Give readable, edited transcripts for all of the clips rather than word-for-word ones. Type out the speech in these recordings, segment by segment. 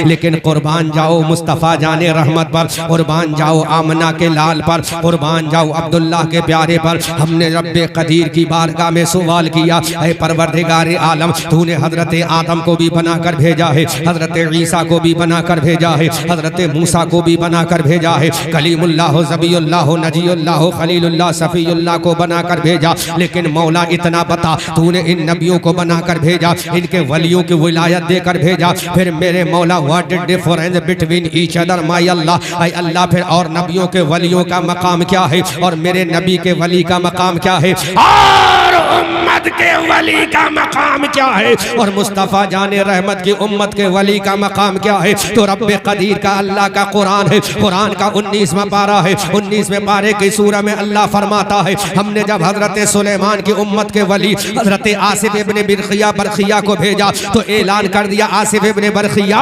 लेकिन कुर्बान जाओ मुस्तफ़ा जाने रहमत पर, कुर्बान जाओ आमना के लाल पर, कुर्बान जाओ अब्दुल्लाह के प्यारे पर। हमने रब्बे कदीर की बारगाह में सवाल किया, ऐ परवरदिगार आलम, तूने हजरत आदम को भी बनाकर भेजा है, हजरत ईसा को भी बनाकर भेजा है, हजरत मूसा को भी बनाकर भेजा है, कलीमुल्लाह ज़बीउल्लाह नजीउल्लाह खलीलुल्लाह सफ़ीउल्लाह को बनाकर भेजा। लेकिन मौला इतना बता, तूने इन नबियों को बनाकर भेजा, इनके वलियों की विलायत देकर भेजा, फिर मेरे मौला what is difference between each other my Allah, ऐ अल्लाह फिर और नबियों के वलियों का मकाम क्या है और मेरे नबी के वली का मकाम क्या है और उम्मत के वली का मकाम क्या है और मुस्तफ़ा जाने रहमत की उम्मत के वली का मकाम क्या है। तो रब्बे कदीर का अल्लाह का कुरान है, कुरान का 19वां पारा है, 19वें पारे की सूरह में अल्लाह फरमाता है, हमने जब हजरत सुलेमान की उम्मत के वली हजरत आसिफ इब्ने बरखिया को भेजा तो ऐलान कर दिया, आसिफ इब्ने बरखिया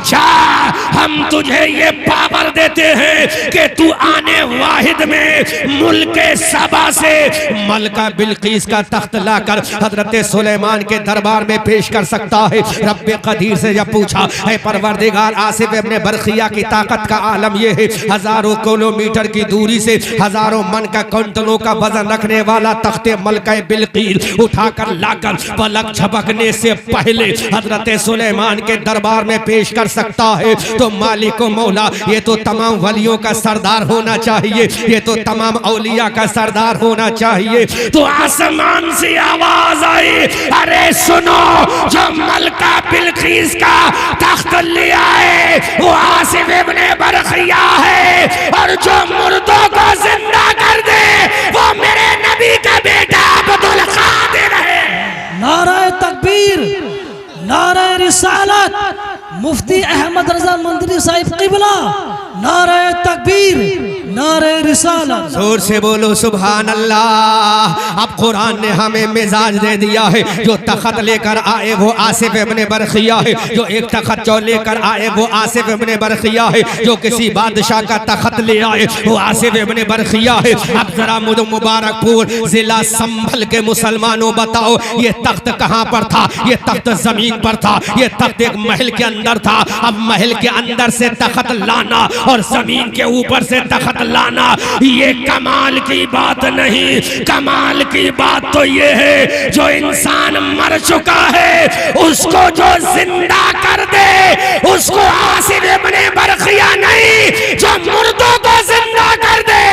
जा, हम तुझे ये पावर देते हैं कि तू आने वाहिद में मुल्क सबा से मलका बिल्कीस का तख्त लाकर हजरत सुलेमान के दरबार में पेश कर सकता है। रब्बे कदीर से जब पूछा, है परवरदिगार आसिफ इब्ने बरखिया की ताकत का आलम यह है, हजारों किलोमीटर की दूरी से हजारों मन का कुंटलों का वजन रखने वाला तख्ते मलका बिल्कीस उठाकर लाकर पलक झपकने से पहले हजरत सुलेमान के दरबार में पेश कर सकता है। तो मालिक मौला, ये तो तमाम वलियों का सरदार होना चाहिए, ये तो तमाम औलिया का सरदार होना चाहिए। तो आसमान से आवाज आई, अरे सुनो, जो मलका बिल्कीस का तख्त ले आए वो आसिफ इब्ने बरखिया है और जो मुर्दों को जिंदा कर दे वो मेरे नबी का बेटा अब्दुल कादिर है। नारे तकबीर, नारे रिसालत, मुफ्ती अहमद रजा मंदरी साहिब क़िबला, नारे तकबीर, नारे रिसालत। जोर से बोलो सुभान अल्लाह। अब कुरान ने हमें मिजाज दे दिया है, जो तख्त लेकर आए वो आसिफ इब्ने बरखिया है, जो एक तख्त जो लेकर आए वो आसिफ इब्ने बरखिया है, जो किसी बादशाह का तख्त ले आए वो आसिफ इब्ने बरखिया है। अब जरा मुबारकपुर जिला संभल के मुसलमानों बताओ, ये तख्त कहाँ पर था? ये तख्त जमीन पर था, ये तख्त एक महल के अंदर था। अब महल के अंदर से तख्त लाना और जमीन के ऊपर से तख्त लाना ये कमाल की बात नहीं, कमाल की बात तो ये है जो इंसान मर चुका है उसको जो जिंदा कर दे उसको आसिफ इब्ने बरखिया नहीं, जो मुर्दों को जिंदा कर दे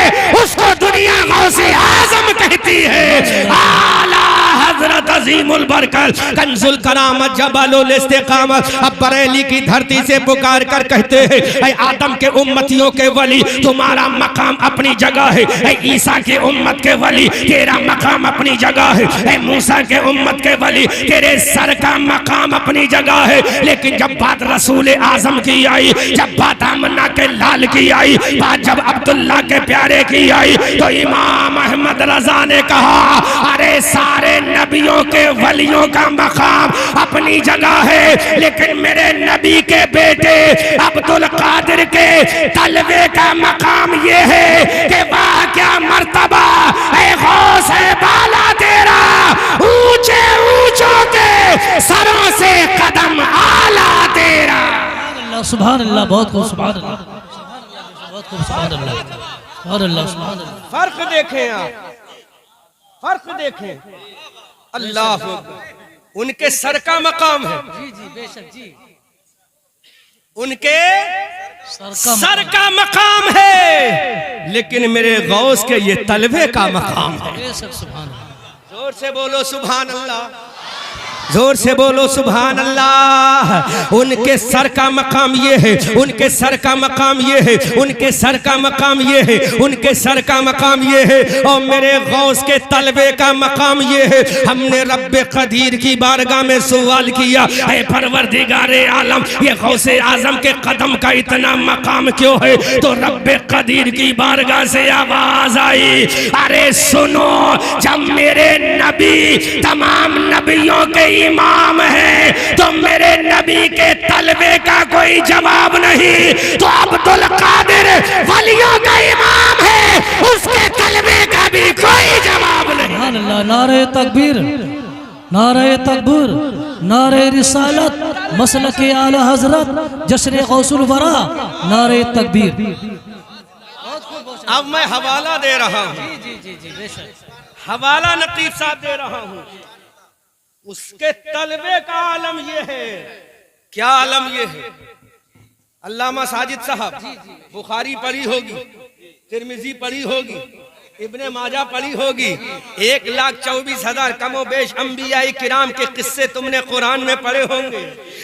उसको दुनिया गौसे आजम कहती है। आला हजरत अजीमुल बरकत कंजुल करामत जबलुल इस्तिकामत अब बरेली की धरती से पुकार कर कहते हैं, ऐ आदम के उम्मतियों के वली तुम्हारा मकाम अपनी जगह है, ऐ ईसा के उम्मत के वली तेरा मकाम अपनी जगह है, ऐ मूसा के उम्मत के वली तेरे सर का मकाम अपनी जगह है। लेकिन जब बात रसूल आजम की आई, जब बात आमना के लाल की आई, बात जब अब्दुल्ला के प्यारे की आई, तो इमाम अहमद रजा ने कहा, अरे सारे नबियों के वलियों का मकाम अपनी जगह है, लेकिन मेरे नबी के बेटे अब्दुल कादिर के तलवे का मकाम ये है कि वाह क्या मर्तबा ऐ गौस है बाला तेरा, ऊंचे ऊंचों के सरों से कदम आला तेरा। सुभान अल्लाह, बहुत खूब, सुभान अल्लाह, बहुत खूब, सुभान अल्लाह, सुभान अल्लाह, सुभान अल्लाह। फर्क देखें आप, फर्क देखें, अल्लाह उनके सर का मकाम है, जी जी बेशक जी, उनके सर का मकाम है, लेकिन मेरे गौस के ये तलवे का मकाम है। बेशक, सुभान अल्लाह। जोर से बोलो सुभान अल्लाह, जोर से बोलो सुभान अल्लाह। उनके सर का मकाम ये है, उनके सर का मकाम ये है, उनके सर का मकाम ये है, उनके सर का मकाम ये है, और मेरे गौस के तलबे का मकाम ये है। हमने रब्बे कदीर की बारगाह में सवाल किया, ऐ परवरदिगारे आलम, ये गौसे आजम के कदम का इतना मकाम क्यों है? तो रब्बे कदीर की बारगाह से आवाज आई, अरे सुनो, जब मेरे नबी तमाम नबियों के इमाम है तो मेरे नबी के तलबे का कोई जवाब नहीं, तो अब्दुल कादिर वलियों का इमाम है, उसके तलबे का भी कोई जवाब नहीं। नारे तकबीर, नारे तकबीर, नारे रिसालत, मसल के आला हजरत जश्न गौसुल वरा नारे तकबीर। अब मैं हवाला दे रहा हूँ, हवाला नकीब साहब दे रहा हूँ। उसके तलबे का आलम ये है, क्या आलम ये है, अल्लामा साजिद साहब बुखारी पढ़ी होगी, तिरमिजी पढ़ी होगी, इब्ने माजा पढ़ी होगी। 1,24,000 कमो बेश अंबिया किराम के किस्से तुमने कुरान में पढ़े होंगे,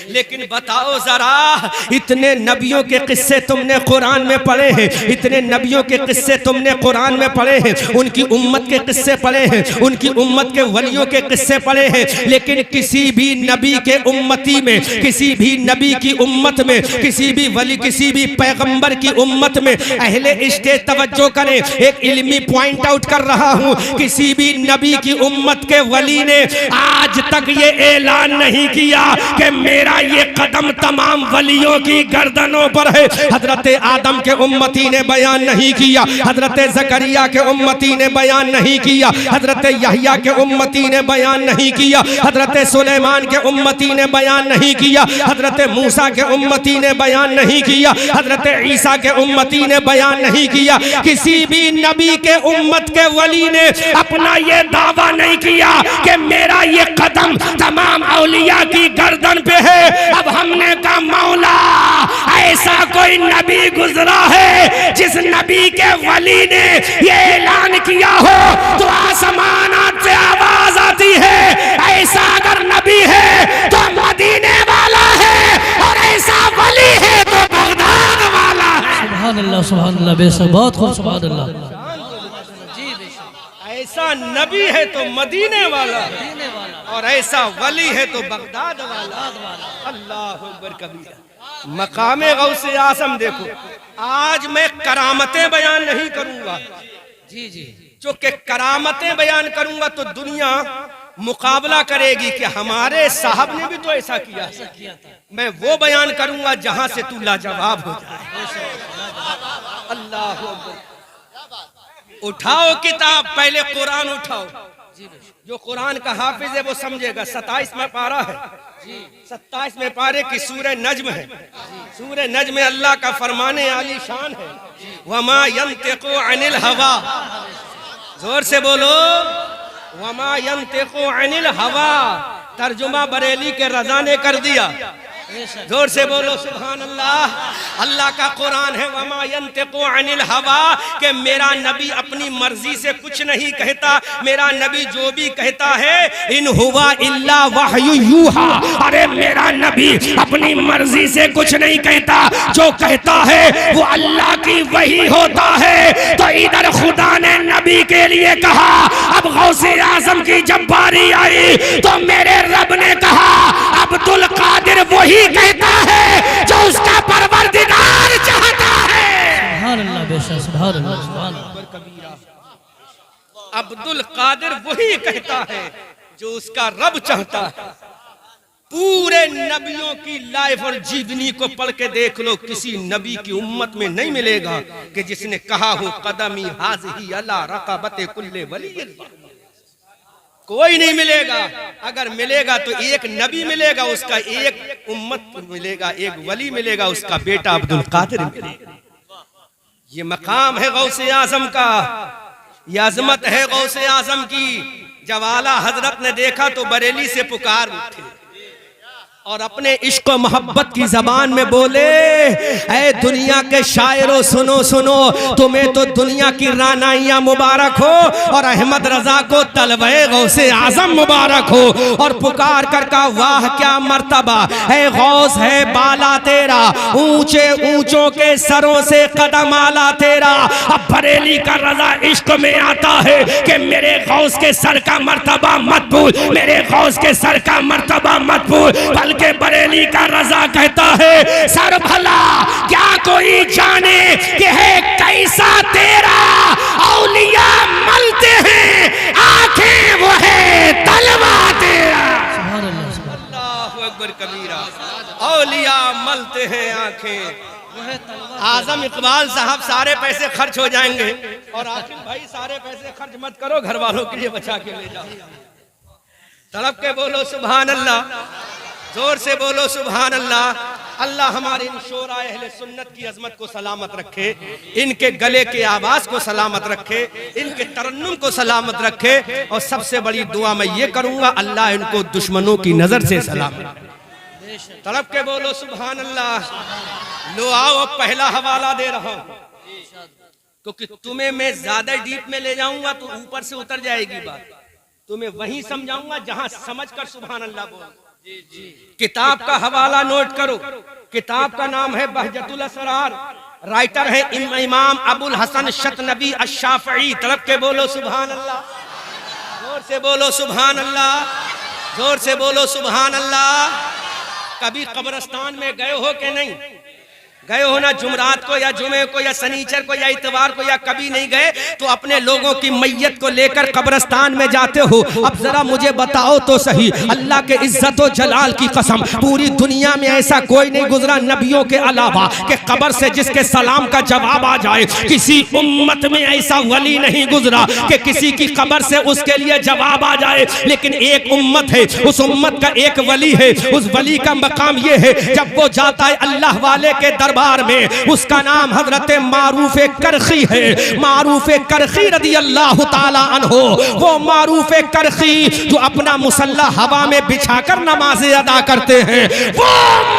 लेकिन बताओ जरा इतने नबियों के किस्से तुमने कुरान में पढ़े हैं, इतने नबियों के किस्से तुमने कुरान में पढ़े हैं, उनकी उम्मत के किस्से पढ़े हैं, उनकी उम्मत के वलियों के किस्से पढ़े हैं, लेकिन किसी भी नबी के उम्मती में, किसी भी नबी की उम्मत में, किसी भी वली, किसी भी पैगंबर की उम्मत में, अहले इस्तेज तवज्जो करें, एक इल्मी पॉइंट आउट कर रहा हूं, किसी भी नबी की उम्मत के वली ने आज तक ये ऐलान नहीं किया कि मेरा ये कदम तमाम वलियों की गर्दनों पर है। हजरत आदम के उम्मती ने बयान नहीं किया, हजरत जकरिया के उम्मती ने बयान नहीं किया, हजरत यहया के उम्मती ने बयान नहीं किया, हजरत सुलेमान के उम्मती ने बयान नहीं किया, हजरत मूसा के उम्मती ने बयान नहीं किया, हजरत ईसा के उम्मती ने बयान नहीं किया। किसी भी नबी के उम्मत के वली ने अपना ये दावा नहीं किया कि मेरा ये कदम तमाम औलिया की गर्दन पे है। अब हमने कहा मौला ऐसा कोई नबी गुजरा है जिस नबी के वली ने ये ऐलान किया हो तो आसमान से आवाज आती है, ऐसा अगर नबी है तो मदीने वाला है और ऐसा वली है तो बगदाद वाला है। सुभान अल्लाह, सुभान अल्लाह, बेशक बहुत खूब, सुभान अल्लाह। ऐसा नबी है तो मदीने वाला और ऐसा वली है तो बगदाद वाला। अल्लाह अकबर कबीरा। मकामे गौसे आज़म देखो, आज मैं करामतें बयान नहीं करूंगा जी जी, जो कि करामतें बयान करूंगा तो दुनिया मुकाबला करेगी कि हमारे साहब ने भी तो ऐसा किया था। मैं वो बयान करूंगा जहां से तू लाजवाब हो जाए। अल्लाह अकबर। उठाओ किताब, पहले कुरान उठाओ, जो कुरान का हाफिज है वो समझेगा। 27 में पारा है, 27 में पारे की सूरह नज्म है। सूरह नज्म में अल्लाह का फरमाने आली शान है, वमा यंतिकु अनिल हवा। जोर से बोलो, वमा यंतिकु अनिल हवा। तर्जुमा बरेली के रजा ने कर दिया। जोर से बोलो सुभान अल्लाह। अल्लाह का कुरान है वमा यंतिकु अनिल हवा, कि मेरा नबी अपनी मर्जी से कुछ नहीं कहता। मेरा नबी जो भी कहता है इन हुवा इल्ला वहयु यूहा। अरे मेरा नबी अपनी मर्जी से कुछ नहीं कहता, जो कहता है वो अल्लाह की वही होता है। तो इधर खुदा ने नबी के लिए कहा, अब गौसे आजम की जब बारी आई तो मेरे रब ने कहा अब्दुल कादिर वही कहता है जो उसका परवरदिगार चाहता है। सुभान अल्लाह, बेशक सुभान अल्लाह, सुभान अल्लाह। अब्दुल कादिर वही कहता है जो उसका रब चाहता है। पूरे नबियों की लाइफ और जीवनी को पढ़ के देख लो, किसी नबी की उम्मत में नहीं मिलेगा कि जिसने कहा हो कदमी हाज़िही अला रक़बते कुल्ले वली। कोई नहीं मिलेगा। अगर मिलेगा तो एक नबी मिलेगा, उसका एक उम्मत मिलेगा, एक वली मिलेगा, उसका बेटा अब्दुल कादिर मिलेगा। ये मकाम है गौसे आजम का, ये अजमत है गौसे आजम की। जब आला हजरत ने देखा तो बरेली से पुकार उठे और अपने इश्क मोहब्बत की जबान में बोले, ऐ दुनिया के शायरों सुनो सुनो, तुम्हें तो दुनिया की रानाइयां मुबारक हो और अहमद रजा को तलबे गौसे आजम मुबारक हो। और पुकार कर का वाह क्या मर्तबा है, गौस है बाला तेरा, ऊंचे ऊंचों के सरों से कदम आला तेरा। अब बरेली का रजा इश्क में आता है कि मेरे गौस के सर का मर्तबा मत भूल, मेरे गौस के सर का मर्तबा मत भूल। के बरेली का रजा कहता है सर भला क्या कोई जाने कि है कैसा तेरा, औलिया मलते हैं आंखें वो है तलवा तेरा। अल्लाहु अकबर कबीरा। औलिया मलते हैं आंखें वो है तलवा। आजम इकबाल साहब सारे पैसे खर्च हो जाएंगे और आखिर भाई सारे पैसे खर्च मत करो, घर वालों के लिए बचा के ले जाओ। तड़प के बोलो सुभान अल्लाह। जोर से बोलो सुभान अल्लाह। अल्लाह हमारे इन शोरा अहले सुन्नत की अजमत को सलामत रखे, इनके गले के आवाज को सलामत रखे, इनके तरन्नुम को सलामत रखे। और सबसे बड़ी दुआ मैं ये करूंगा, अल्लाह इनको दुश्मनों की नजर से सलामत तड़प के बोलो सुभान अल्लाह। लो आओ, पहला हवाला दे रहा हूं, क्योंकि तुम्हें मैं ज्यादा डीप में ले जाऊंगा तो ऊपर से उतर जाएगी बात। तुम्हें वहीं समझाऊंगा जहां समझ कर सुभान अल्लाह बोलो। किताब का हवाला नोट करो, किताब का नाम है बहजतुल असरार, राइटर है इमाम अबुल हसन शतनबी अश-शाफ़िई। तड़प के बोलो सुभान अल्लाह, जोर से बोलो सुभान अल्लाह, जोर से बोलो सुभान अल्लाह। कभी कब्रिस्तान में गए हो कि नहीं? गए हो ना, जुमरात को या जुमे को या शनीचर को या इतवार को, या कभी नहीं गए तो अपने लोगों की मैयत को लेकर कब्रिस्तान में जाते हो। अब जरा मुझे बताओ तो सही, अल्लाह के इज्जत और जलाल की कसम, पूरी दुनिया में ऐसा कोई नहीं गुजरा नबियों के अलावा कि कब्र से जिसके सलाम का जवाब आ जाए। किसी उम्मत में ऐसा वली नहीं गुजरा कि किसी की कब्र से उसके लिए जवाब आ जाए। लेकिन एक उम्मत है, उस उम्मत का एक वली है। उस वली का मकाम यह है, जब वो जाता है अल्लाह वाले के दरबार में, उसका नाम हजरत मारूफ करखी है। मारूफ करखी रदी अल्लाह ताला अन्हो, वो मारूफ करखी जो अपना मुसल्ला हवा में बिछाकर नमाज़ें अदा करते हैं, वो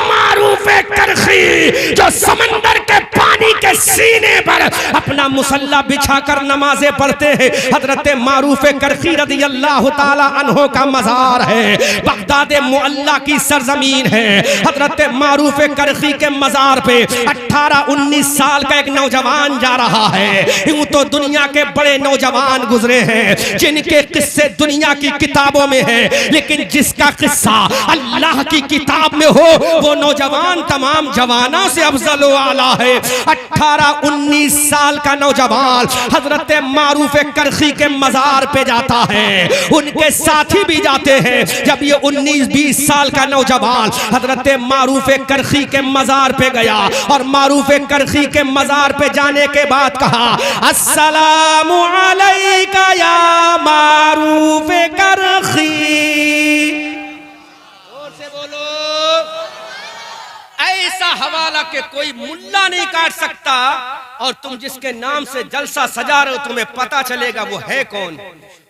मारूफ करखी जो समंदर के पानी के सीने पर अपना मुसल्ला बिछाकर नमाज़ें पढ़ते हैं। हजरत मारूफ करखी रदी अल्लाह ताला अन्हो का मज़ार है, बगदाद मुअल्ला की सरजमीन है। हजरत मारूफ करखी के मज़ार पे 18-19 साल का एक नौजवान जा रहा है। यूं तो दुनिया के बड़े नौजवान गुजरे हैं जिनके किस्से दुनिया की किताबों में है, लेकिन जिसका किस्सा अल्लाह की किताब में हो वो नौजवान तमाम जवानों से अफजल व आला है। 18-19 साल का नौजवान हजरत मारूफ करखी के मजार पे जाता है, उनके साथी भी जाते हैं। जब ये 19-20 साल का नौजवान हजरत मारूफ करखी के मजार पे गया और मारूफ करखी के मजार पे जाने के बाद कहा, अस्सलामु अलैका या मारूफ करखी। जोर से बोलो। ऐसा हवाला के कोई मुल्ला नहीं काट सकता, और तुम जिसके नाम से जलसा सजा रहे हो तुम्हें पता चलेगा वो है कौन।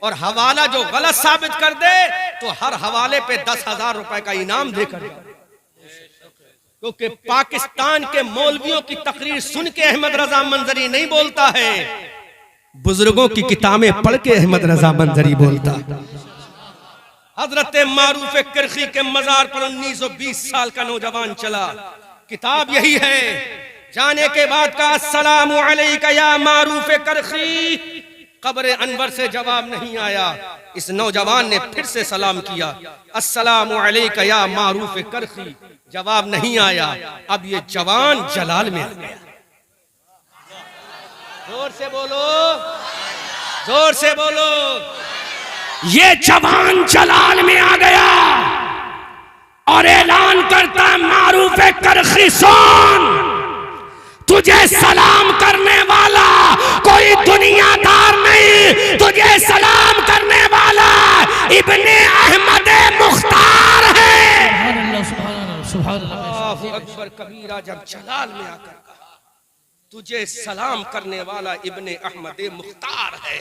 और हवाला जो गलत साबित कर दे तो हर हवाले पे 10,000 रुपए का इनाम देकर, क्योंकि पाकिस्तान के मौलवियों की तकरीर सुन के अहमद रजा मंजरी नहीं बोलता है, बुजुर्गों की किताबें पढ़ के अहमद रजा मंजरी बोलता। हजरत मारूफ करखी के मजार पर 19-20 साल का नौजवान चला, किताब यही है। जाने के बाद कहा, अस्सलामु अलैका या मारूफ करखी। कब्र अनवर से जवाब नहीं आया। इस नौजवान ने फिर से सलाम किया, अस्सलामु अलैका या मारूफ करखी। जवाब नहीं आया। अब ये जवान जलाल में आ गया। जोर से बोलो, जोर से बोलो। ये जवान जलाल में आ गया और ऐलान करता है, मारूफ करखी सुन, तुझे सलाम करने वाला कोई दुनियादार नहीं, तुझे सलाम करने वाला इब्ने अहमद मुख्तार है। अल्लाहु अकबर कबीरा। जब जलाल में आकर कहा, तुझे सलाम करने वाला इब्ने अहमद मुख्तार है,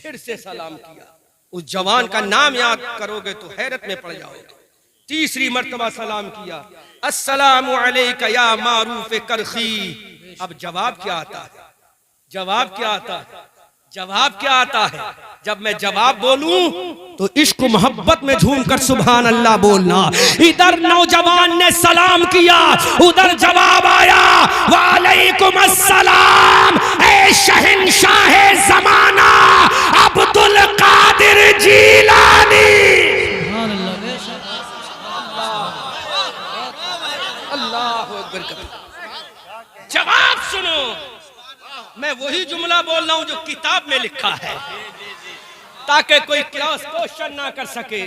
फिर से सलाम किया। उस जवान का नाम याद करोगे तो हैरत में पड़ जाओगे। तीसरी मर्तबा सलाम किया, अस्सलामु अलैका या मारूफ करखी। अब जवाब क्या आता है? जवाब क्या आता है? जवाब क्या आता है? जब मैं जवाब बोलूं तो इश्क मोहब्बत में झूमकर सुभान अल्लाह बोलना। इधर नौजवान ने सलाम किया, उधर जवाब आया, वालेकुम अस्सलाम ए शहंशाह जमाना अब्दुल कादिर जीलानी। अल्लाहु अकबर। जवाब सुनो, मैं वही जुमला बोल रहा हूं जो किताब में लिखा है, ताकि कोई क्रॉस क्वेश्चन ना कर सके,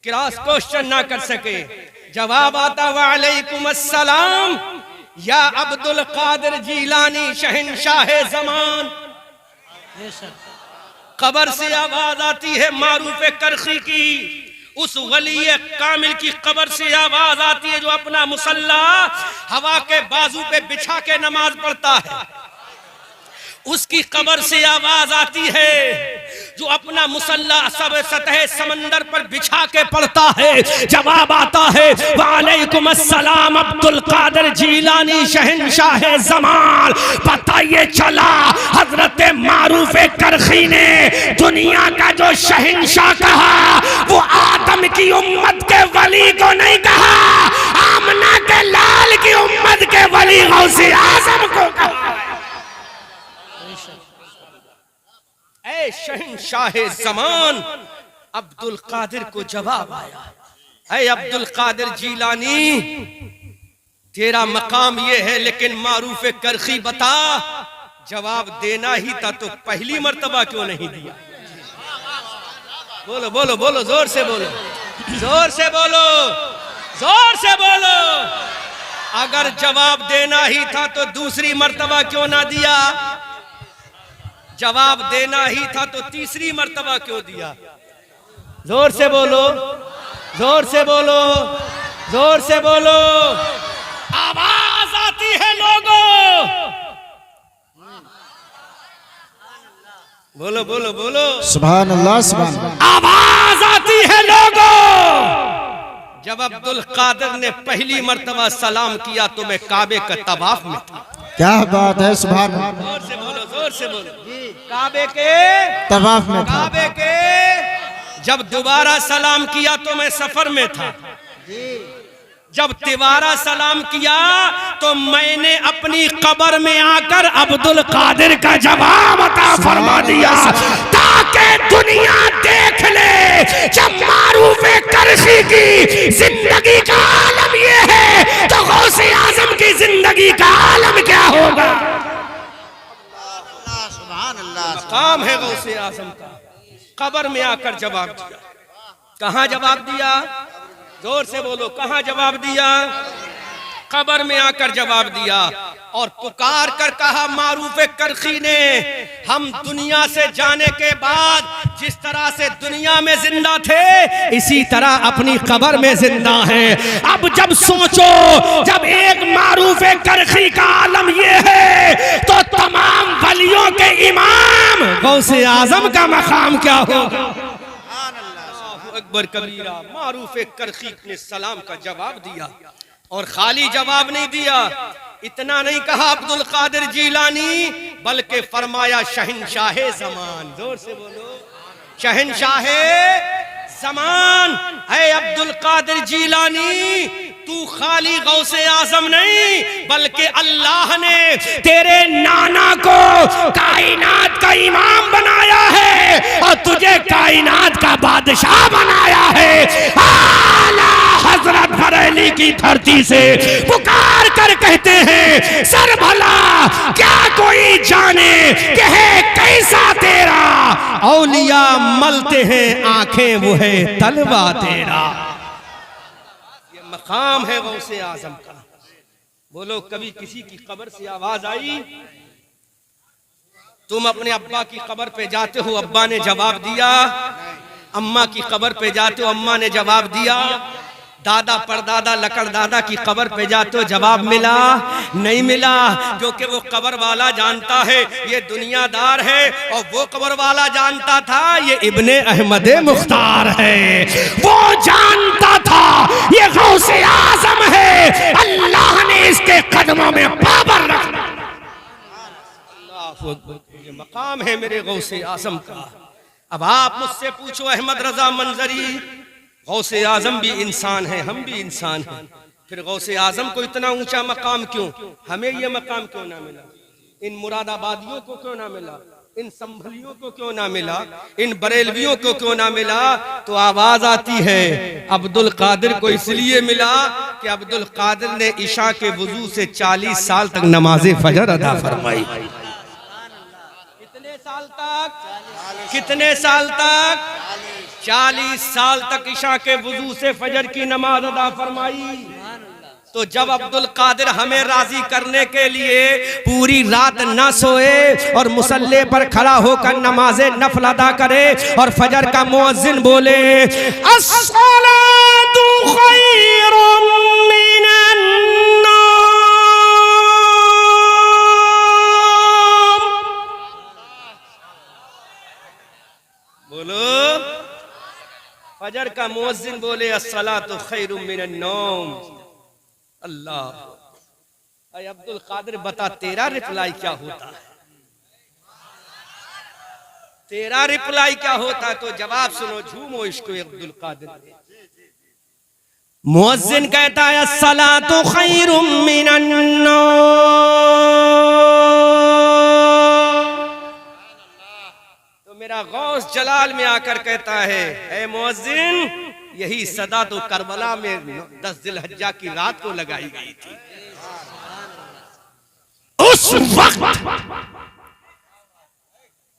क्रॉस क्वेश्चन ना कर सके। जवाब आता, वालेकुम अस्सलाम या अब्दुल कादिर जीलानी शहंशाह ज़मान। कब्र से आवाज आती है मारूफ करखी की, उस वली कामिल की कब्र से आवाज आती है जो अपना मुसल्ला हवा के बाजू पे बिछा के नमाज पढ़ता है। उसकी कब्र से आवाज आती है जो अपना मुसल्ला सब सतह समंदर पर बिछा के पढ़ता है। जवाब आता है वालेकुम अस्सलाम अब्दुल कादिर जीलानी शहंशाह ज़मान। पता ये चला हजरत मारूफ करखी ने दुनिया का जो शहंशाह कहा वो आदम की उम्मत के वली को नहीं कहा, आमना के लाल की उम्मत के वली गौसे आजम को कहा। ऐ शहंशाह ज़मान अब्दुल कादिर को जवाब आया, ऐ अब्दुल कादिर जीलानी तेरा मकाम ये है, लेकिन मारूफ करखी बता जवाब देना ही था तो पहली मर्तबा क्यों नहीं दिया? बोलो बोलो बोलो, जोर से बोलो, जोर से बोलो, जोर से बोलो। अगर जवाब देना ही था तो दूसरी मर्तबा क्यों ना दिया? जवाब देना ही था तो तीसरी मर्तबा क्यों दिया? जोर से बोलो, जोर से बोलो, जोर से बोलो। आवाज आती है लोगों, बोलो बोलो बोलो, सुभान अल्लाह सुभान अल्लाह। आवाज आती है लोगों। जब अब्दुल कादिर ने पहली मर्तबा सलाम किया तो मैं काबे का तवाफ में था। क्या बात है, सुभान अल्लाह। जोर से बोलो, जोर से बोलो। काबे के तवाफ में था। काबे के जब दोबारा सलाम किया तो मैं सफर में था। जब तिवारा सलाम किया तो मैंने अपनी कब्र में आकर अब्दुल कादिर का जवाब अता फरमा दिया ताकि दुनिया देख ले जब मारूफ करखी की जिंदगी का आलम ये है तो गौसे आजम की जिंदगी का आलम क्या होगा? काम है गौसे आजम का। कब्र में आकर जवाब दिया। कहां जवाब दिया? जोर से बोलो, कहां जवाब दिया? कब्र में आकर जवाब दिया और पुकार कर कहा मारूफ करखी ने, हम दुनिया से जाने के बाद जिस तरह से दुनिया में जिंदा थे इसी तरह अपनी कब्र में जिंदा हैं। अब जब सोचो जब एक मारूफ करखी का आलम ये है तो तमाम वलियों के इमाम गौसे आजम का मकाम क्या होगा? अकबर कबीरा। मारूफ करखी ने सलाम का जवाब दिया और खाली जवाब नहीं दिया, इतना नहीं कहा अब्दुल कादिर जीलानी, बल्कि फरमाया शहंशाह ज़मान। जोर से बोलो, शहंशाह ज़मान। है अब्दुल कादिर जीलानी तू खाली गौसे आजम नहीं बल्कि अल्लाह ने तेरे नाना को कायनात का इमाम बनाया है और तुझे कायनात का बादशाह बनाया है। आला हजरत बरेली की धरती से पुकार कर कहते हैं सर भला क्या कोई जाने कि है कैसा तेरा, औलिया मलते हैं आंखें वो है तलवा तेरा। ये मकाम है गौसे आजम का। बोलो कभी किसी की कब्र से आवाज आई? तुम अपने अब्बा की कब्र पे जाते हो, अब्बा ने जवाब दिया। अम्मा की कब्र पे जाते हो, अम्मा ने जवाब दिया। दादा परदादा लकड़ दादा की कब्र पे जाते हो, जवाब मिला? नहीं मिला, क्योंकि वो कब्र वाला जानता है ये दुनियादार है और वो कब्र वाला जानता था ये इब्ने अहमद मुख्तार है। वो जानता था ये गौसे आजम है, अल्लाह ने इसके कदमों में पावर रखा। ये मकाम है मेरे गौसे आजम का। अब आप मुझसे पूछो अहमद रजा मंजरी, गौसे आजम भी इंसान है, हम भी इंसान हैं, फिर गौसे आजम को इतना ऊंचा मकाम क्यों? हमें ये मकाम क्यों ना मिला? इन मुरादाबादियों को क्यों ना मिला? इन संभलियों को क्यों ना मिला? इन बरेलवियों को क्यों ना मिला? तो आवाज आती है अब्दुल कादिर को इसलिए मिला कि अब्दुल कादिर ने ईशा के वुजू से 40 साल तक नमाज़े फजर अदा फरमाई। कितने साल तक? कितने साल तक? 40 साल तक ईशा के वुजू से फजर की नमाज अदा फरमाई। तो जब अब्दुल कादिर हमें राजी करने के लिए पूरी रात न सोए और मुसल्ले पर खड़ा होकर नमाज़े नफल अदा करे और फजर का मुअज्जिन बोले अस्सलातु खैरुम मिनन नौम, बोलो फजर का मुअज्जिन बोले अस्सलातु खैरुम मिनन नौम। अल्लाह, अरे अब्दुल कादिर बता तेरा रिप्लाई क्या होता है, तेरा रिप्लाई क्या होता है? तो जवाब सुनो, झूमो इश्क़ अब्दुल कादिर। मुअज्जिन कहता है अस्सलातु खैरुम मिनन नौम। तो मेरा गौस जलाल में आकर कहता है ऐ मुअज्जिन, यही सदा तो करबला में 10 जिलहज्जा की रात को लगाई गई थी। उस वक्त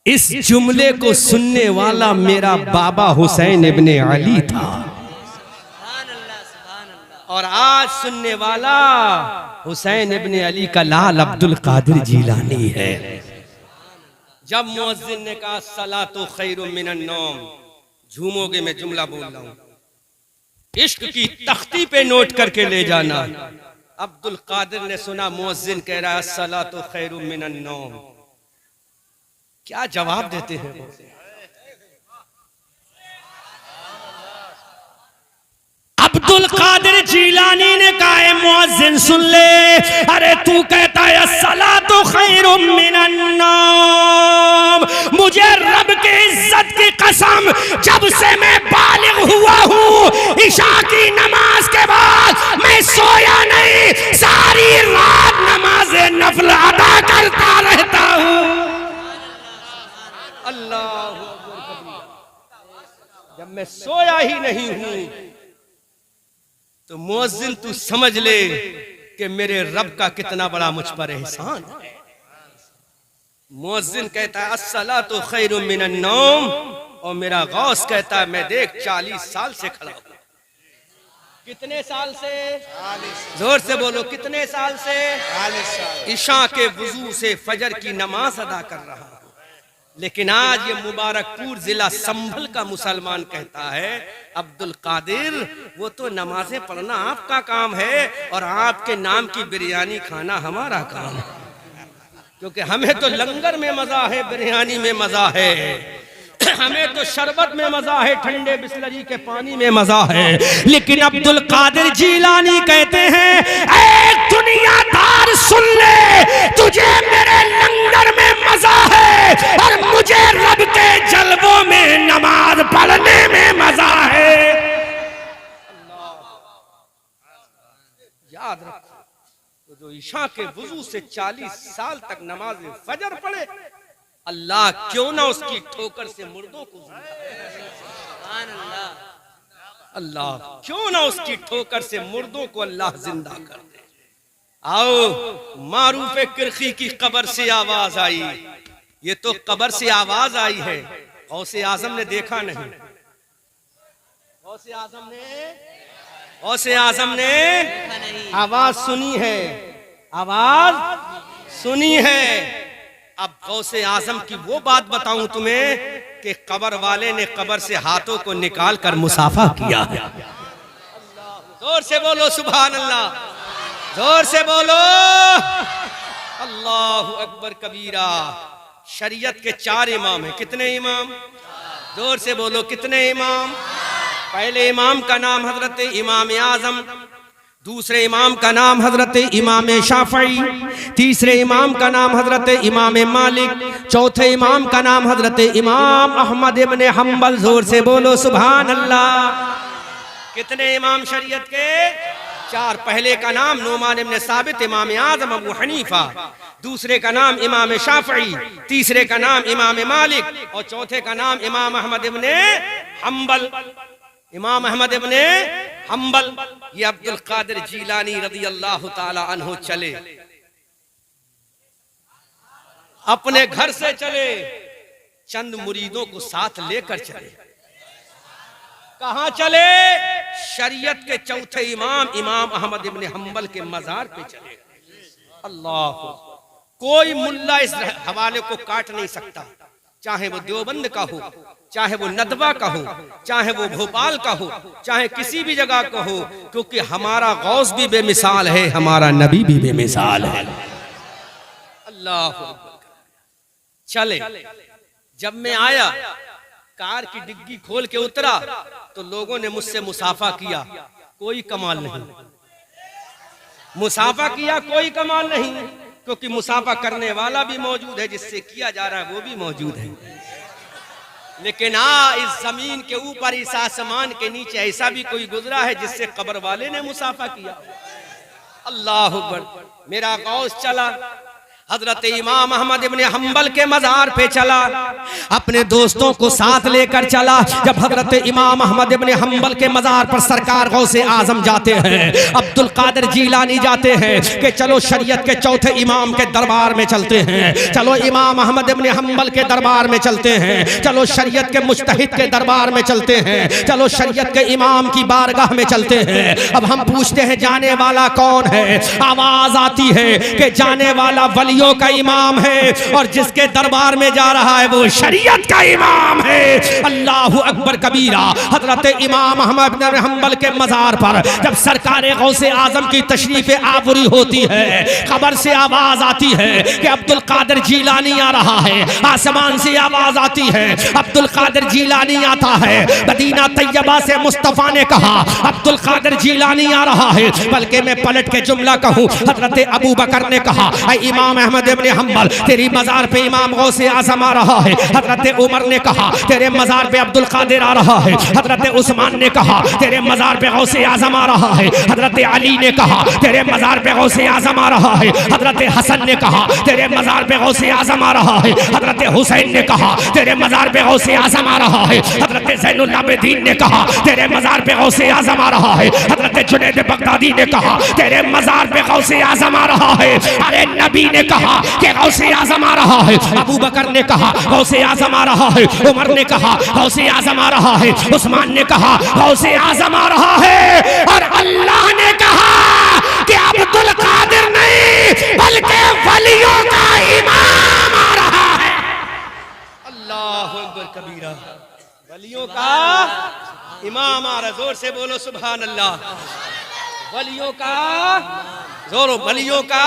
इस जुमले को सुनने वाला मेरा बाबा हुसैन इब्ने अली था और आज सुनने वाला हुसैन इब्ने अली का लाल अब्दुल कादिर जीलानी है। जब मुअज्जिन ने कहा सलातो खैरुम मिनन नौम, झूमोगे मैं जुमला बोल रहा हूं, इश्क की तख्ती पे नोट करके ले जाना। अब्दुल कादिर ने सुना मुअज्जिन कह रहा है सलातो खैरुम मिनन नौम, क्या जवाब देते हैं वो? अब्दुल कादिर जीलानी ने कहा मुअज्जिन सुन ले, अरे तू कहता है सलातो खैरुम मिनन नौम, मुझे रब की इज्जत की कसम जब से मैं बालिग हुआ हूँ इशा की नमाज के बाद मैं सोया नहीं, सारी रात नमाज नफल अदा करता रहता हूँ। अल्लाह, जब मैं सोया ही नहीं हूँ तो मुअज्जिन तू समझ ले कि मेरे रब का कितना बड़ा मुझ पर एहसान है। मुअज्जिन कहता है अस्सलातु खैरुम मिनन नौम, और मेरा गौस कहता है मैं देख 40 साल से खड़ा हूं। कितने साल से? जोर से बोलो, कितने साल से? 40 साल। इशा के वुजू से फजर की नमाज अदा कर रहा हूं। लेकिन आज ये मुबारकपुर जिला संभल का मुसलमान कहता है अब्दुल कादिर वो तो नमाजें पढ़ना आपका काम है और आपके नाम की बिरयानी खाना हमारा काम है, क्योंकि हमें तो लंगर में मजा है, बिरयानी में मजा है, हमें तो शरबत में मजा है, ठंडे बिस्लरी के पानी में मजा है। लेकिन अब्दुल कादिर जीलानी कहते हैं ऐ दुनियादार सुन ले, तुझे मेरे लंगर में मजा है और मुझे रब के जलवों में नमाज पढ़ने में मजा है। याद रखो, तो जो इशा के वुजू से 40 साल तक नमाज फजर पढ़े, अल्लाह क्यों ना उसकी ठोकर से मुर्दों को अल्लाह क्यों ना उसकी ठोकर से मुर्दों को अल्लाह जिंदा कर दे। आओ, मारूफ किरखी की कब्र से आवाज आई, ये तो कब्र से आवाज आई है, गौसे आजम ने देखा नहीं, गौसे आजम ने आवाज सुनी है, आवाज सुनी है। अब गौसे आजम की वो बात बताऊं तुम्हें कि कब्र वाले ने कब्र से हाथों को निकाल कर मुसाफा किया है। जोर से बोलो सुभान अल्लाह, जोर से बोलो अल्लाहु अकबर कबीरा। शरीयत के 4 इमाम हैं। कितने इमाम? जोर से बोलो कितने इमाम? पहले इमाम का नाम हजरत इमाम आजम, दूसरे इमाम का नाम हजरत इमाम शाफई, तीसरे इमाम का नाम हजरत इमाम मालिक, चौथे इमाम का नाम हजरत इमाम अहमद इब्ने हम्बल। जोर से बोलो सुभान अल्लाह। कितने इमाम शरीयत के? 4। पहले का नाम नुमान इब्ने साबित इमाम आजम अबू हनीफा, दूसरे का नाम इमाम शाफई, तीसरे का नाम इमाम मालिक और चौथे का नाम इमाम अहमद इब्ने हम्बल। इमाम अहमद इब्ने हम्बल। ये अब्दुल कादिर जीलानी रज़ी अल्लाह ताला अन्हु चले, अपने घर से चले, चंद मुरीदों को साथ लेकर चले। कहां चले? शरीयत के चौथे इमाम इमाम अहमद इब्न हम्बल के मजार पे चले। अल्लाह, कोई मुल्ला इस हवाले को काट नहीं सकता, चाहे वो देवबंद का हो, चाहे वो नदवा का हो, चाहे वो भोपाल का हो, चाहे किसी भी जगह का हो, क्योंकि हमारा गौस भी बेमिसाल है, हमारा नबी भी बेमिसाल है। अल्लाह, चले। जब मैं आया, कार की डिग्गी खोल के उतरा तो लोगों ने मुझसे मुसाफा किया, कोई कमाल नहीं। मुसाफा किया, कोई कमाल नहीं, क्योंकि मुसाफा करने वाला भी मौजूद है, जिससे किया जा रहा है वो भी मौजूद है। लेकिन इस जमीन के ऊपर, इस आसमान के नीचे ऐसा भी कोई गुजरा है जिससे कब्र वाले ने मुसाफा किया। अल्लाह अकबर। मेरा गौस चला, हजरत इमाम अहमद इब्न हम्बल के मजार पे चला, अपने दोस्तों को साथ लेकर चला। जब हजरत इमाम अहमद इब्न हम्बल के मजार पर सरकार गौसे आजम जाते हैं, अब्दुल कादिर जीलानी जाते हैं कि चलो शरीयत के चौथे इमाम के दरबार में चलते हैं, चलो इमाम अहमद इब्न हम्बल के दरबार में चलते हैं, चलो शरीयत के मुज्तहिद के दरबार में चलते हैं, चलो शरीयत के इमाम की बारगाह में चलते हैं। अब हम पूछते हैं जाने वाला कौन है? आवाज आती है कि जाने वाला वली का इमाम है, और जिसके दरबार में जा रहा है वो शरीयत का इमाम है। अल्लाहु अकबर कबीरा। हजरत इमाम अहमद बिन हम्बल के मजार पर जब सरकार गौसे आजम की तशरीफ आबुरी होती है, खबर से आवाज आती है कि अब्दुल कादिर जीलानी आ रहा है। आसमान से आवाज आती है, अब्दुल कादिर जीलानी आता है। मदीना तैयबा से मुस्तफा ने कहा अब्दुल कादिर जीलानी आ रहा है। बल्कि मैं पलट के जुमला कहूँ, हजरत अबू बकर ने कहा इमाम अहमद इब्न हम्बल तेरी मजार पे इमाम गौसे आजम आ रहा है। हजरत उमर ने कहा तेरे मजार पे अब्दुल कादिर आ रहा है। हजरत उस्मान ने कहा तेरे मजार पे गौसे आजम आ रहा है। हजरत अली ने कहा तेरे मजार पे गौसे आजम आ रहा है। हजरत हसन ने कहा तेरे मजार पे गौसे आजम आ रहा है। हजरत हुसैन ने कहा तेरे मजार पे गौसे आजम आ रहा है। हजरत ज़ैनुल आबिदीन ने कहा तेरे मजार पे गौसे आजम आ रहा है। हजरत जुनैद बगदादी ने कहा तेरे मजार पे गौसे आजम आ रहा है। अरे नबी ने कहा कि गौसे आजम आ रहा है। अबू बकर ने कहा गौसे आजम आ रहा है। उमर ने कहा गौसे आजम आ रहा है। उस्मान ने कहा गौसे आजम आ रहा है। और अल्लाह ने कहा कि अब्दुल कादिर नहीं बल्कि वलियों का इमाम आ रहा है। अल्लाह अकबर कबीरा। वलियों का इमाम आ रहा। जोर से बोलो सुभान अल्लाह। वलियों का जोरो, वलियों का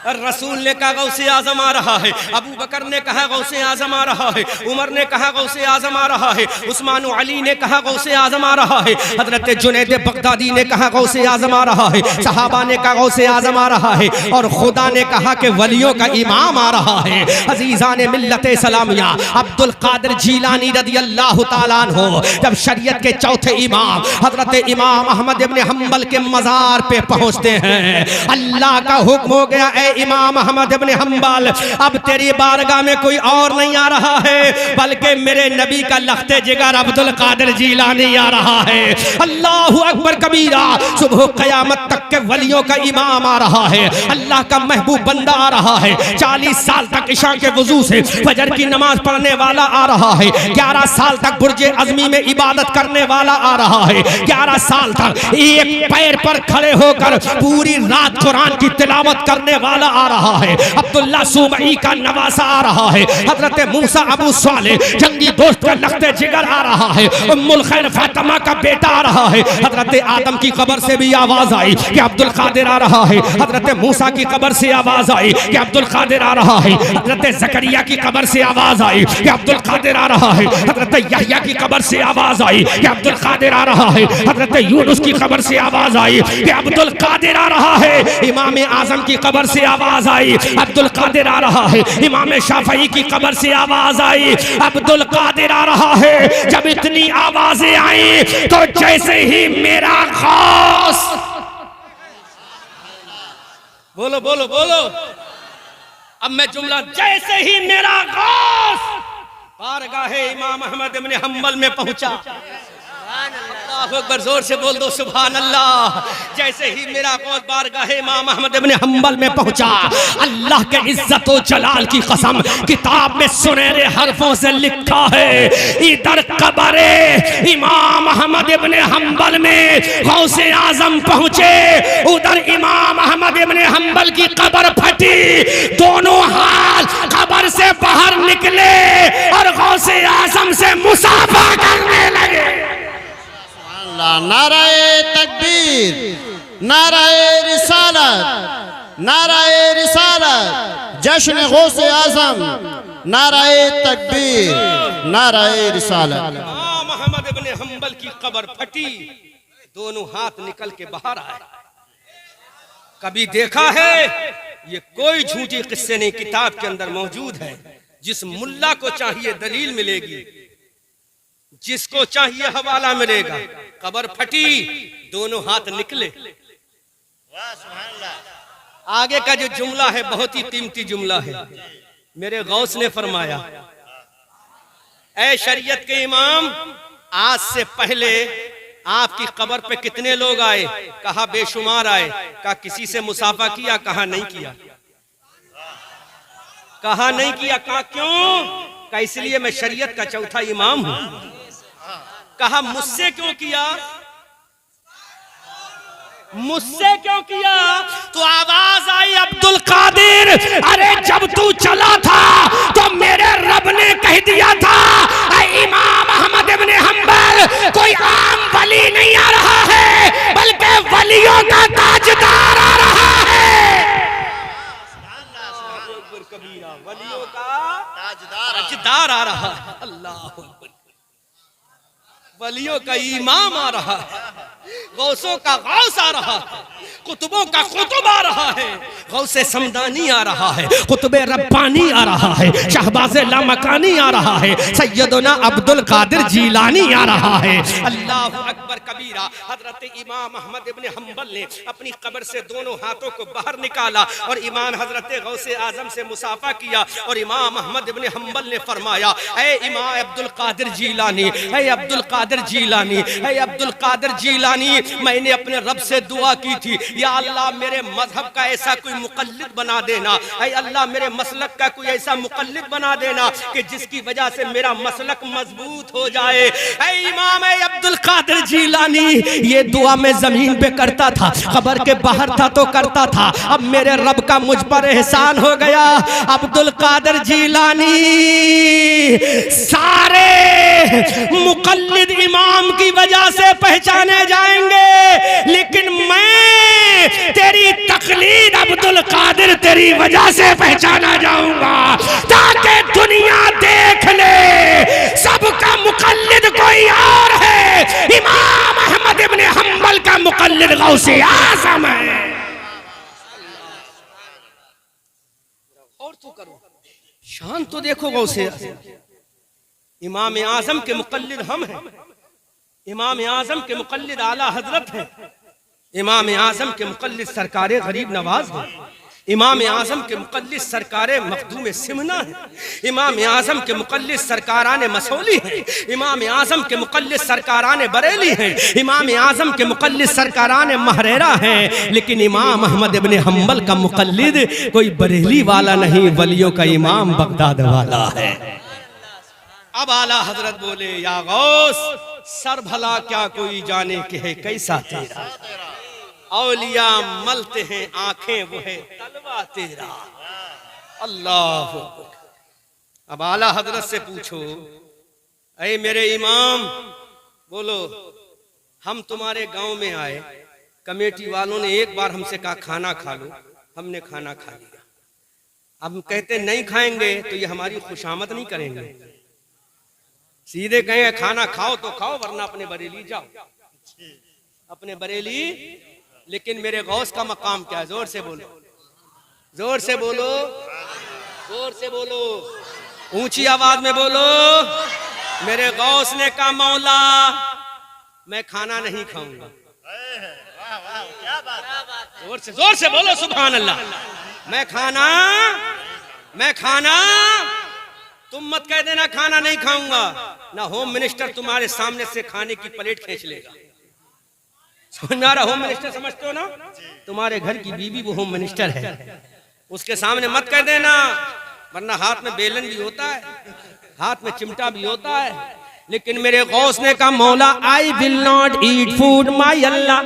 रसूल ने कहा गौसे आजम आ रहा है। अबू बकर ने कहा गौसे आजम आ रहा है। उमर ने कहा गौसे आजम आ रहा है। उस्मान अली ने कहा गौसे आजम आ रहा है। हजरत जुनैद बगदादी ने कहा गौसे आजम आ रहा है। सहाबा ने कहा गौसे आजम आ रहा है। और खुदा ने कहा कि वलियों का इमाम आ रहा है। अजीजान मिल्लत इस्लामिया अब्दुल कादिर जीलानी रदियल्लाहु ताला अन्हु जब शरीयत के चौथे इमाम हजरत इमाम अहमद इब्न हम्बल के मजार पे पहुंचते हैं, अल्लाह का हुक्म हो गया इमाम अहमद इब्न हम्बल अब तेरी बारगाह में कोई और नहीं आ रहा है बल्कि मेरे नबी का लख्ते जिगर अब्दुल कादिर जीलानी आ रहा है। अल्लाहु अकबर कबीरा। सुबह क़यामत तक के वलियों का इमाम आ रहा है। अल्लाह का महबूब बंदा आ रहा है। 40 साल तक इशा के वजू से फजर की नमाज पढ़ने वाला आ रहा है। 11 साल तक बुर्जे अज़मी में इबादत करने वाला आ रहा है। 11 साल तक एक पैर पर खड़े होकर पूरी रात कुरान की तिलावत करने वाला आ रहा है। अब्दुल्ला सुबई का नवासा आ रहा है। हजरत मूसा अबू साले जंगी दोस्त का लख्ते जिगर आ रहा है। उम्मुल खैर फातिमा का बेटा आ रहा है। हजरत आदम की कब्र से भी आवाज आई कि अब्दुल कादिर आ रहा है। हजरत मूसा की कब्र से आवाज आई कि अब्दुल कादिर आ रहा है। हजरत जकरिया की कब्र से आवाज आई कि अब्दुल कादिर आ रहा है। हजरत यहया की कब्र से आवाज आई कि अब्दुल कादिर आ रहा है। हजरत यूनुस की कब्र से आवाज आई कि अब्दुल कादिर आ रहा है। इमाम आजम की कब्र से आवाज आई अब्दुल कादिर आ रहा है। इमाम शाफई की कब्र से आवाज आई अब्दुल कादिर आ रहा है। जब इतनी आवाजें आई तो जैसे ही मेरा गौस बोलो बोलो बोलो अब मैं जुमला जैसे ही मेरा गौस बारगाह इमाम अहमद इब्न हम्बल में पहुंचा अल्लाह अकबर, जोर से बोल दो सुभान अल्लाह। जैसे ही मेरा कौस बारगाह इमाम अहमद इब्न हंबल में पहुंचा, अल्लाह के इज्जत व जलाल की कसम, किताब में सुनहरे हरफों से लिखा है, इधर कब्र इमाम अहमद इब्न हंबल में गौसे आजम पहुंचे, उधर इमाम अहमद इब्न हंबल की कब्र फटी, दोनों हाथ कब्र से बाहर निकले और गौसे आजम से मुसाफा करने लगे। नाराए तकबीर, नाराए रिसालत, नाराए रिसालत, जश्न गौसे आजम, नाराए तकबीर, नाराए रिसालत। इमाम अहमद इब्न हंबल की कब्र फटी, दोनों हाथ निकल के बाहर आए। कभी देखा है? ये कोई झूठी किस्से नहीं, किताब के अंदर मौजूद है। जिस मुल्ला को चाहिए दलील मिलेगी, जिसको चाहिए हवाला मिलेगा। कब्र फटी, दोनों हाथ निकले। आगे का जो जुमला है बहुत ही कीमती जुमला है। मेरे गौस ने फरमाया, ऐ शरीयत के इमाम, आज से पहले आपकी कब्र पे कितने लोग आए? कहा बेशुमार आए। कहा किसी से मुसाफा किया? कहा नहीं किया। कहा नहीं किया। कहा क्यों? कहा इसलिए मैं शरीयत का चौथा इमाम हूं। कहा मुझसे क्यों किया? मुझसे क्यों किया? तो आवाज आई अब्दुल कादिर, अरे जब तू चला था तो मेरे रब ने कह दिया था, इमाम अहमद इब्न हंबल कोई आम वली नहीं आ रहा है, बल्कि वलियों का ताजदार आ रहा है। वलियों का ताजदार आ रहा है। अल्लाह, वलियों का इमाम आ रहा है, गौसों का गौस आ रहा है, कुतुबों का कुतुब आ रहा है, गौसे समदानी आ रहा है, कुतुबे रब्बानी आ रहा है, शहबाज़े लामकानी आ रहा है, सैयदना अब्दुल कादिर जीलानी आ रहा है। अल्लाह अकबर कबीरा। हजरत इमाम अहमद इब्न हंबल ने अपनी कब्र से दोनों हाथों को बाहर निकाला और इमाम हजरत गौसे आजम से मुसाफा किया और इमाम अहमद इब्न हंबल ने फरमाया, ऐ इमाम अब्दुल कादिर जीलानी, ऐ अब्दुल कादिर जीलानी, ऐ अब्दुल कादिर जीलानी, मैंने अपने रब से दुआ की थी, या अल्लाह मेरे मजहब का ऐसा कोई मुकल्लिद बना देना, ऐ अल्लाह मेरे मसलक का कोई ऐसा मुकल्लिद बना देना कि जिसकी वजह से मेरा मसलक मजबूत हो जाए। ऐ इमाम ऐ अब्दुल कादिर जीलानी, ये दुआ मैं जमीन पे करता था, कब्र के बाहर था तो करता था, अब मेरे रब का मुझ पर एहसान हो गया। अब्दुल कादिर जीलानी सारे मुकल्लिद इमाम की वजह से पहचाने जाएंगे, लेकिन मैं तेरी तकलीद अब्दुल कादिर तेरी वजह से पहचाना जाऊंगा, ताकि दुनिया देख ले सबका मुकल्लिद कोई और है। इमाम अहमद इब्न हंबल का मुकल्लिद गौसे आज़म है। और तो करो, शान तो देखो गौसे। इमाम आज़म के मुकल्लिद हम हैं, इमाम आज़म के मुकल्लिद आला हजरत हैं, इमाम आज़म के मुकल्लिद सरकारे गरीब नवाज हैं, इमाम आज़म के मुकल्लिद सरकारे मखदूम सिमना है, इमाम आज़म के मुकल्लिद सरकारान मसौली हैं, इमाम आज़म के मुकल्लिद सरकारान बरेली हैं, इमाम आज़म के मुकल्लिद सरकारान महरेरा हैं। लेकिन इमाम अहमद इब्न हंबल का मुकल्लिद कोई बरेली वाला नहीं, वलियों का इमाम बगदाद वाला है। अब आला हजरत बोले, या गौस सर भला क्या कोई जाने के है कैसा तेरा, औलिया मलते हैं आंखें वो है तलवा तेरा। अल्लाह। अब आला हजरत से पूछो, ऐ मेरे इमाम, बोलो हम तुम्हारे गांव में आए, कमेटी वालों ने एक बार हमसे कहा खाना खा लो, हमने खाना खा लिया, अब हम कहते नहीं खाएंगे तो ये हमारी खुशामद नहीं करेंगे, सीधे कहें खाना खाओ तो खाओ वरना अपने बरेली जाओ, अपने बरेली। लेकिन मेरे गौस का मकाम क्या है? जोर से बोलो, जोर से बोलो, जोर से बोलो, ऊंची आवाज में बोलो। मेरे गौस ने कहा मौला मैं खाना नहीं खाऊंगा। जोर से बोलो सुभान अल्लाह। मैं खाना तुम मत कह देना खाना नहीं खाऊंगा, ना होम मिनिस्टर तुम्हारे सामने से खाने की प्लेट खींच लेगा। समझ में आ रहा? होम मिनिस्टर समझते हो ना? तुम्हारे घर की बीवी वो होम मिनिस्टर है, उसके सामने मत कह देना, वरना हाथ में बेलन भी होता है, हाथ में चिमटा भी होता है। लेकिन मेरे गौस ने कहा मौला I will not eat food my Allah.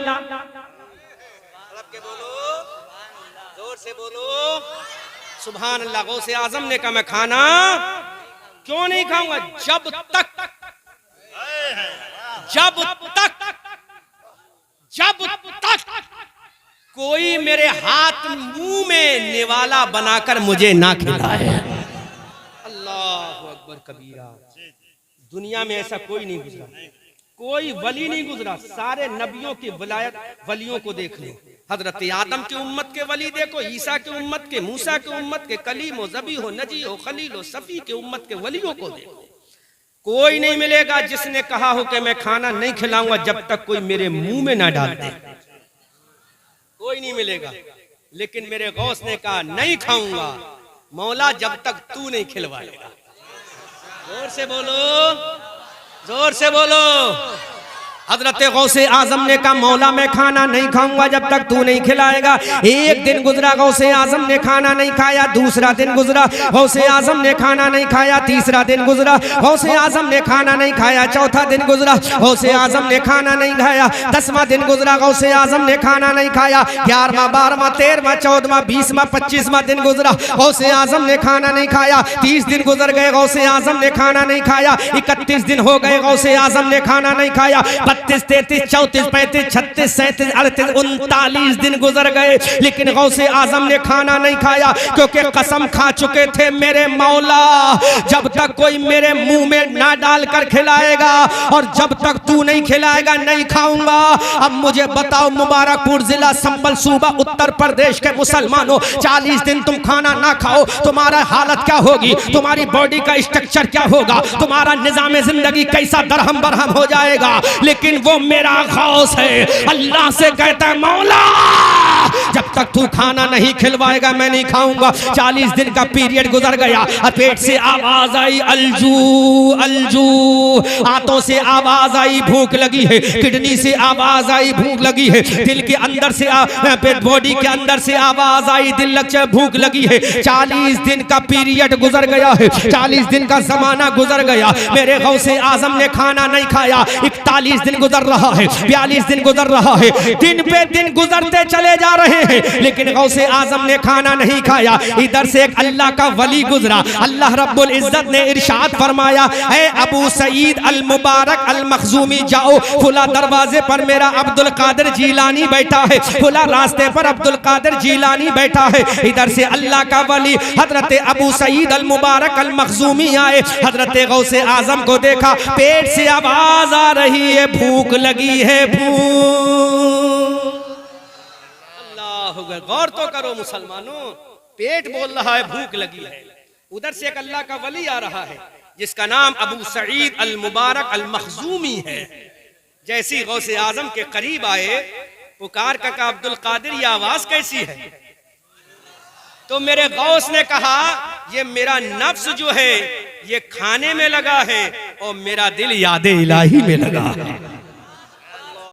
जोर से बोलो सुभान अल्लाह। गौसे आजम ने कहा मैं खाना क्यों नहीं खाऊंगा जब तक कोई मेरे हाथ मुंह में निवाला बनाकर मुझे ना खिलाए। अल्लाह अकबर कबीरा। दुनिया में ऐसा कोई नहीं गुजरा, कोई वली नहीं गुजरा। सारे नबियों की विलायत वलियों को देख लो, हजरत आदम की उम्मत के वली देखो, ईसा की उम्मत के, मूसा की उम्मत के, कलीम हो, जबी हो, नजी हो, खलील हो, सफी के उम्मत के वलियों को देखो। कोई नहीं मिलेगा जिसने कहा हो कि मैं खाना नहीं खिलाऊंगा जब तक कोई मेरे मुंह में ना डाल दे, कोई नहीं मिलेगा। लेकिन मेरे गौस ने कहा नहीं खाऊंगा मौला जब तक तू नहीं खिलवाएगा। जोर से बोलो, जोर से बोलो। हजरत गौसे आजम ने कहा मौला मैं खाना नहीं खाऊंगा जब तक तू नहीं खिलाएगा। एक दिन गुजरा, गौसे आजम ने खाना नहीं खाया। दूसरा दिन गुजरा, गौसे आजम ने खाना नहीं खाया। तीसरा दिन गुजरा, गौसे आजम ने खाना नहीं खाया। चौथा दिन गुजरा, गौसे आजम ने खाना नहीं खाया। 10वां दिन गुजरा, गौसे आजम ने खाना नहीं खाया। 11वां, 12वां, 13वां, 14वां, 20वां, 25वां दिन गुजरा, गौसे आजम ने खाना नहीं खाया। 30 दिन गुजर गए, गौसे आजम ने खाना नहीं खाया। 31 दिन हो गए, गौसे आजम ने खाना नहीं खाया। 32, 33, 34, 35, 36, 37, 38, 39 दिन गुजर गए, लेकिन गौसे आजम ने खाना नहीं खाया, क्योंकि कसम खा चुके थे मेरे मौला जब तक कोई मेरे मुंह में ना डालकर खिलाएगा और जब तक तू नहीं खिलाएगा नहीं खाऊंगा। अब मुझे बताओ मुबारकपुर जिला संबल सूबा उत्तर प्रदेश के मुसलमानों, 40 दिन तुम खाना ना खाओ, तुम्हारा हालत क्या होगी, तुम्हारी बॉडी का स्ट्रक्चर क्या होगा, तुम्हारा निजाम जिंदगी कैसा दरहम बरहम हो जाएगा। लेकिन वो मेरा गौस है, अल्लाह से कहता है मौला जब तक तू खाना नहीं खिलवाएगा मैं नहीं खाऊंगा। 40 दिन का पीरियड गुजर गया, पेट से आवाज आई अलजू अलजू, हाथों से आवाज आई भूख लगी है, किडनी से आवाज आई भूख लगी है, दिल के अंदर से बॉडी के अंदर से आवाज आई दिल लग भूख लगी है। 40 दिन का पीरियड गुजर गया है, 40 दिन का जमाना गुजर गया, मेरे गौसे आजम ने खाना नहीं खाया। 41 दिन गुजर रहा है, 42 दिन गुजर रहा है, दिन पे दिन गुजरते चले जा रहे हैं, लेकिन गौसे आजम ने खाना नहीं खाया। इधर से एक अल्लाह का वली गुजरा, अल्लाह रब्बुल इज्जत ने इरशाद फरमाया ऐ अबू सईद अल मुबारक अल मखजूमी जाओ, फुला दरवाजे पर मेरा अब्दुल कादिर जीलानी बैठा है, फुला रास्ते पर अब्दुल कादिर जीलानी बैठा है। इधर से अल्लाह का वली हजरत अबू सईद अल मुबारक अल मखजूमी आए, हजरत गौसे आजम को देखा, पेट से आवाज आ रही है भूख लगी है भूख। अल्लाह, गौर तो करो मुसलमानों, पेट बोल रहा है भूख लगी है। उधर से एक अल्लाह का वली आ रहा है जिसका नाम अबू सईद अल मुबारक अल मखजूमी है। जैसी गौसे आजम के करीब आए, पुकार का अब्दुल कादिर ये आवाज कैसी है? तो मेरे गौस ने कहा ये मेरा नफ्स जो है ये खाने में लगा है और मेरा दिल याद इलाही में लगा है।